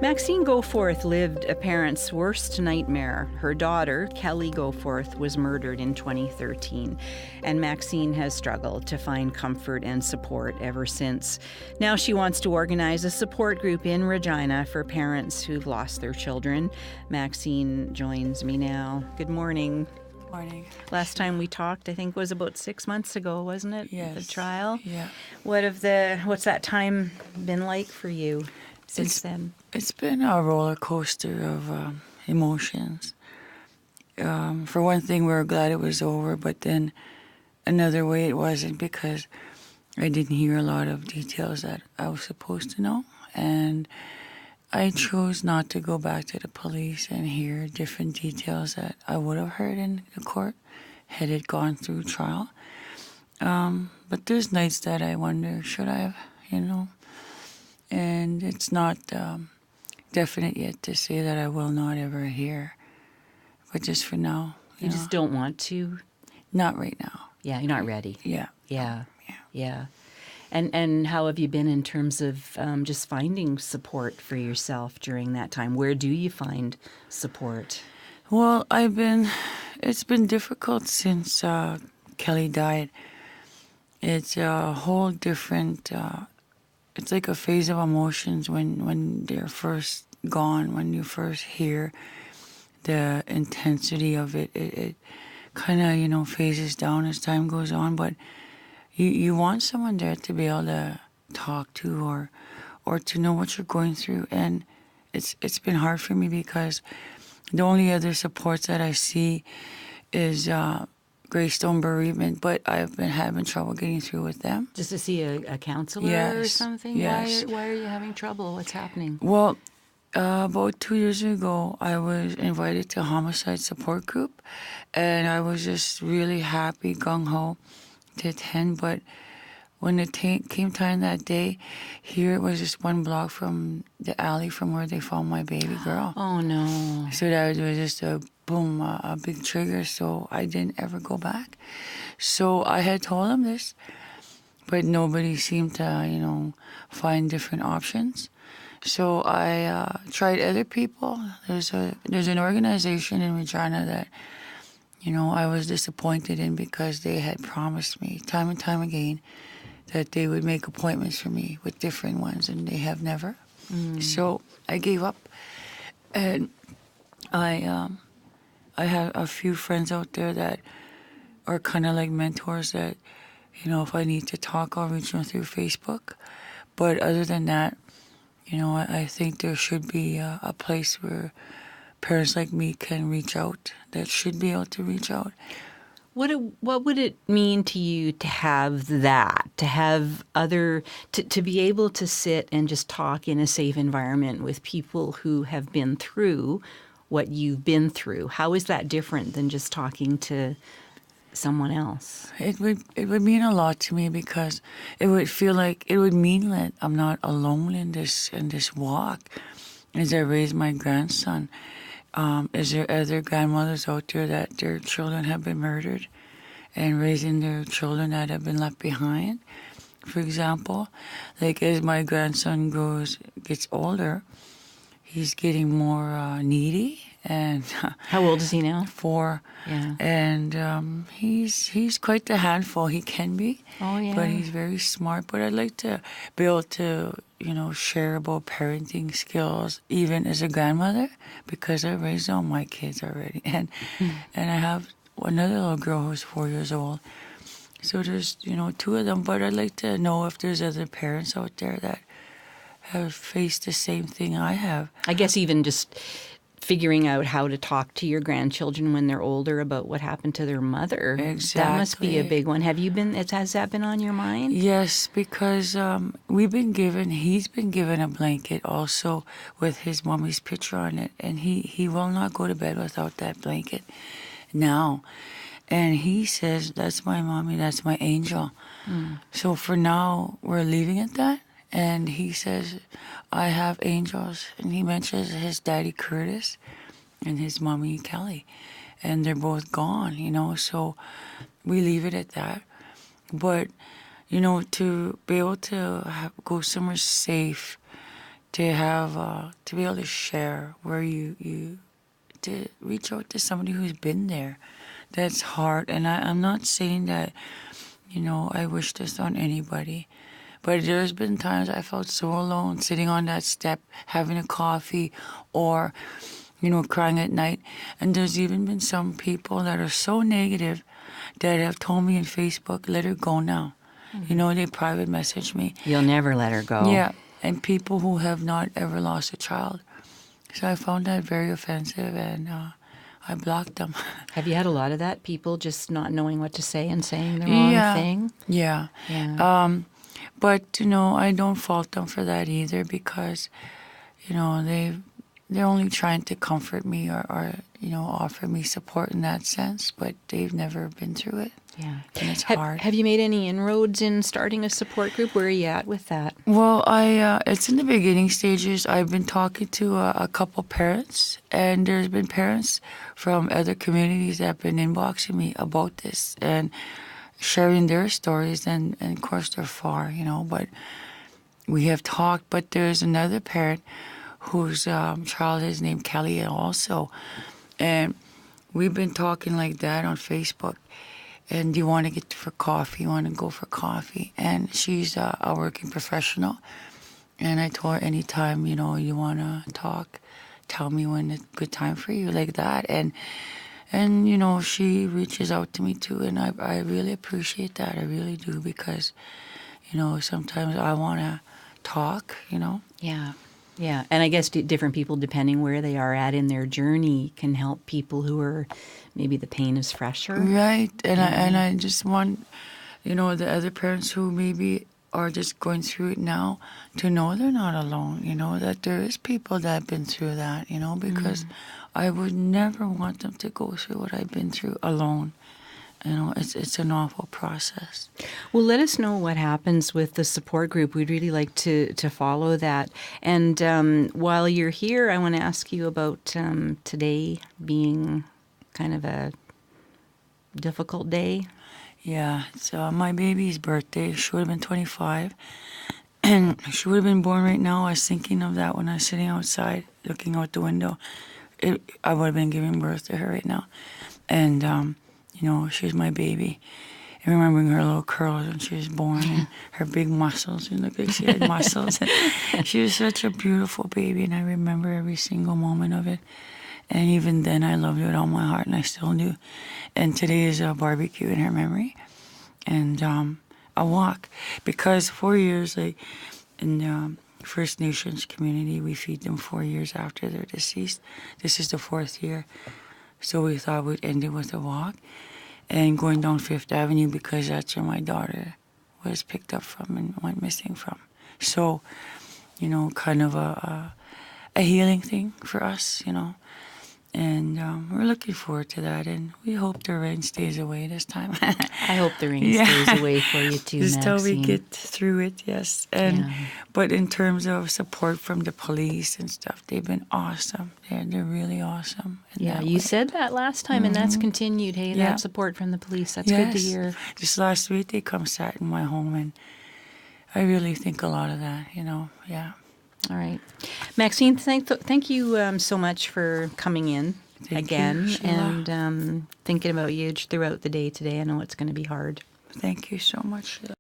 Maxine Goforth lived a parent's worst nightmare. Her daughter, Kelly Goforth, was murdered in 2013, and Maxine has struggled to find comfort and support ever since. Now she wants to organize a support group in Regina for parents who've lost their children. Maxine joins me now. Good morning. Morning. Last time we talked, I think, was about 6 months ago, wasn't it? Yes. The trial? Yeah. What's that time been like for you since then? It's been a roller coaster of emotions. For one thing, we were glad it was over, but then another way it wasn't, because I didn't hear a lot of details that I was supposed to know. And I chose not to go back to the police and hear different details that I would have heard in the court had it gone through trial. But there's nights that I wonder, should I have, And it's not definite yet to say that I will not ever hear. But just for now. You just don't want to? Not right now. Yeah, you're not ready. Yeah. Yeah. And how have you been in terms of just finding support for yourself during that time? Where do you find support? Well, it's been difficult since Kelly died. It's a whole different, it's like a phase of emotions when they're first gone, when you first hear the intensity of it. It kind of, phases down as time goes on, but you want someone there to be able to talk to or to know what you're going through. And it's been hard for me because the only other supports that I see is Greystone Bereavement, but I've been having trouble getting through with them. Just to see a counselor or something? Yes. Why are you having trouble? What's happening? Well, about 2 years ago, I was invited to a homicide support group, and I was just really happy, gung-ho, to attend. But when it came time that day, here it was just one block from the alley from where they found my baby girl. Oh, no. So that was just a boom, a big trigger, so I didn't ever go back. So I had told them this, but nobody seemed to, find different options. So I tried other people. There's an organization in Regina that, I was disappointed in because they had promised me time and time again that they would make appointments for me with different ones, and they have never. So I gave up, and I have a few friends out there that are kind of like mentors that, if I need to talk, I'll reach them through Facebook. But other than that, I think there should be a place where parents like me can reach out, that should be able to reach out. What would it mean to you to have that, to have to be able to sit and just talk in a safe environment with people who have been through what you've been through? How is that different than just talking to someone else? It would mean a lot to me, because it would mean that I'm not alone in this walk as I raise my grandson. Is there other grandmothers out there that their children have been murdered and raising their children that have been left behind? For example, like as my grandson gets older, he's getting more needy. And how old is he now? 4. Yeah. And he's quite the handful. He can be. Oh, yeah. But he's very smart. But I'd like to be able to, share about parenting skills, even as a grandmother, because I raised all my kids already. And I have another little girl who's 4 years old. So there's, 2 of them. But I'd like to know if there's other parents out there that have faced the same thing I have. I guess even just figuring out how to talk to your grandchildren when they're older about what happened to their mother. Exactly. That must be a big one. Has that been on your mind? Yes, because he's been given a blanket also with his mommy's picture on it, and he will not go to bed without that blanket now. And he says, that's my mommy, that's my angel. So for now, we're leaving it that. And he says, I have angels. And he mentions his daddy Curtis and his mommy Kelly. And they're both gone, so we leave it at that. But, to be able to go somewhere safe to have to be able to share where you to reach out to somebody who's been there. That's hard, and I'm not saying that, I wish this on anybody, but there's been times I felt so alone sitting on that step having a coffee, or crying at night. And there's even been some people that are so negative that have told me in Facebook, let her go now. They private message me. You'll never let her go. Yeah, and people who have not ever lost a child. So I found that very offensive, and I blocked them. Have you had a lot of that? People just not knowing what to say and saying the wrong thing? Yeah. But, I don't fault them for that either, because, they're only trying to comfort me or offer me support in that sense, but they've never been through it. Yeah. And it's hard. Have you made any inroads in starting a support group? Where are you at with that? Well, it's in the beginning stages. I've been talking to a couple parents, and there's been parents from other communities that have been inboxing me about this and sharing their stories, and of course they're far, but we have talked. But there's another parent whose child is named Kelly also, and we've been talking like that on Facebook. And do you want to get for coffee? You want to go for coffee? And she's a working professional. And I told her, anytime, you want to talk, tell me when it's a good time for you, like that. And she reaches out to me too. And I really appreciate that. I really do, because, sometimes I want to talk, Yeah. Yeah. And I guess different people, depending where they are at in their journey, can help people who are, maybe the pain is fresher. Right. And I just want, the other parents who maybe are just going through it now to know they're not alone, that there is people that have been through that, because I would never want them to go through what I've been through alone. It's an awful process. Well, let us know what happens with the support group. We'd really like to follow that. And while you're here, I want to ask you about today being kind of a difficult day. Yeah, it's my baby's birthday. She would have been 25. And she would have been born right now. I was thinking of that when I was sitting outside looking out the window. I would have been giving birth to her right now. And, she's my baby. And remembering her little curls when she was born and her big muscles. She looked like she had muscles. She was such a beautiful baby, and I remember every single moment of it. And even then, I loved it with all my heart, and I still do. And today is a barbecue in her memory, and a walk. Because 4 years, in the First Nations community, we feed them 4 years after they're deceased. This is the 4th year. So we thought we'd end it with a walk and going down Fifth Avenue, because that's where my daughter was picked up from and went missing from. So, kind of a healing thing for us, And we're looking forward to that, and we hope the rain stays away this time. I hope the rain stays away for you too, just Maxine. till we get through it, yes. And but in terms of support from the police and stuff, they've been awesome. They're really awesome. Yeah, you said that last time, and that's continued. Hey, that support from the police, that's good to hear. Just last week, they sat in my home, and I really think a lot of that, yeah. All right. Maxine, thank you so much for coming in again, and thinking about you throughout the day today. I know it's going to be hard. Thank you so much, Sheila.